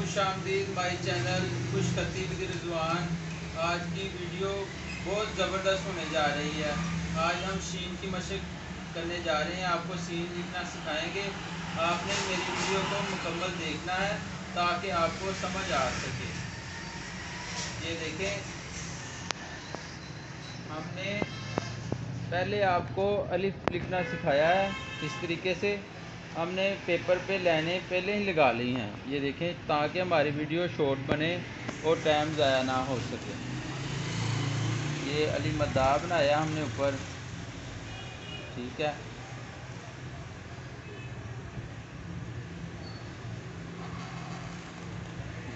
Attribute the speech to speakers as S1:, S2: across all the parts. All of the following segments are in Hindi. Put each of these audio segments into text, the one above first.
S1: खुशामदीद माई चैनल खुश खतीब रिजवान। आज की वीडियो बहुत ज़बरदस्त होने जा रही है। आज हम शीन की मशक करने जा रहे हैं, आपको सीन लिखना सिखाएंगे। आपने मेरी वीडियो को मुकम्मल देखना है ताकि आपको समझ आ सके। ये देखें, हमने पहले आपको अलिफ लिखना सिखाया है। इस तरीके से हमने पेपर पे लाइनें पहले ही लगा ली हैं, ये देखें, ताकि हमारी वीडियो शॉर्ट बने और टाइम ज़ाया ना हो सके। ये अली मद्दा बनाया हमने ऊपर, ठीक है।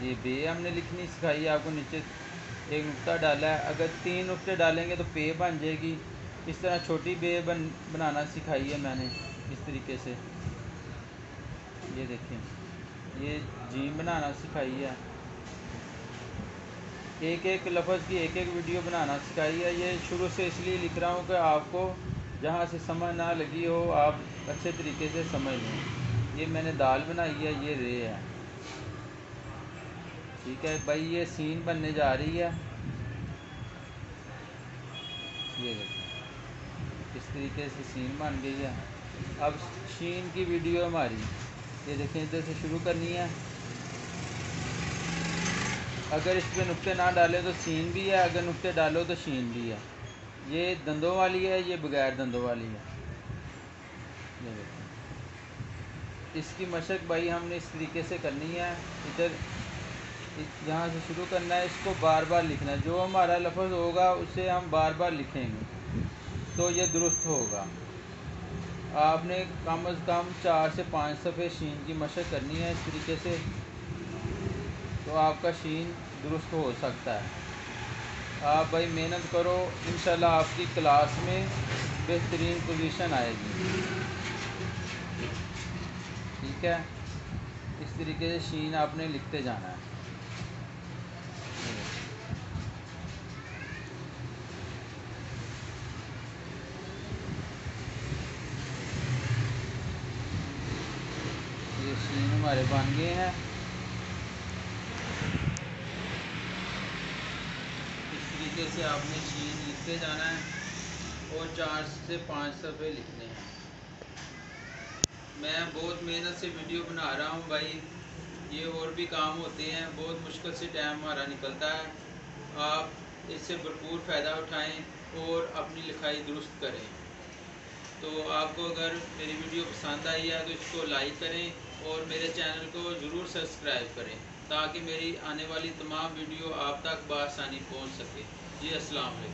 S1: ये बे हमने लिखनी सिखाई है आपको, नीचे एक नुक्ता डाला है। अगर 3 नुक्ते डालेंगे तो पे बन जाएगी। इस तरह छोटी बे बनाना सिखाई है मैंने, इस तरीके से। ये देखें, ये जीम बनाना सिखाई है। एक एक लफ्ज़ की एक एक वीडियो बनाना सिखाई है। ये शुरू से इसलिए लिख रहा हूँ कि आपको जहाँ से समझ ना लगी हो आप अच्छे तरीके से समझ लें। ये मैंने दाल बनाई है, ये रे है, ठीक है भाई। ये सीन बनने जा रही है, ये देखें, इस तरीके से सीन बन गई है। अब शीन की वीडियो हमारी, ये देखें, इधर से शुरू करनी है। अगर इस पर नुक्ते ना डालें तो सीन भी है, अगर नुक्ते डालो तो शीन भी है। ये दंदों वाली है, ये बगैर दंदों वाली है। ये देखें, इसकी मशक भाई हमने इस तरीके से करनी है। इधर यहाँ से शुरू करना है, इसको बार बार लिखना है। जो हमारा लफ्ज़ होगा उसे हम बार बार लिखेंगे तो ये दुरुस्त होगा। आपने कम अज़ कम 4 से 5 सफ़े शीन की मशक करनी है इस तरीके से, तो आपका शीन दुरुस्त हो सकता है। आप भाई मेहनत करो, इंशाल्लाह आपकी क्लास में बेहतरीन पोजीशन आएगी, ठीक है। इस तरीके से शीन आपने लिखते जाना है। ये शीन हमारे बन गए हैं। इस तरीके से आपने शीन लिखते जाना है और 4 से 5 सफ़े लिखने हैं। मैं बहुत मेहनत से वीडियो बना रहा हूँ भाई, ये और भी काम होते हैं, बहुत मुश्किल से टाइम हमारा निकलता है। आप इससे भरपूर फ़ायदा उठाएं और अपनी लिखाई दुरुस्त करें। तो आपको अगर मेरी वीडियो पसंद आई है तो इसको लाइक करें और मेरे चैनल को ज़रूर सब्सक्राइब करें ताकि मेरी आने वाली तमाम वीडियो आप तक बआसानी पहुंच सके। जी अस्सलाम वालेकुम।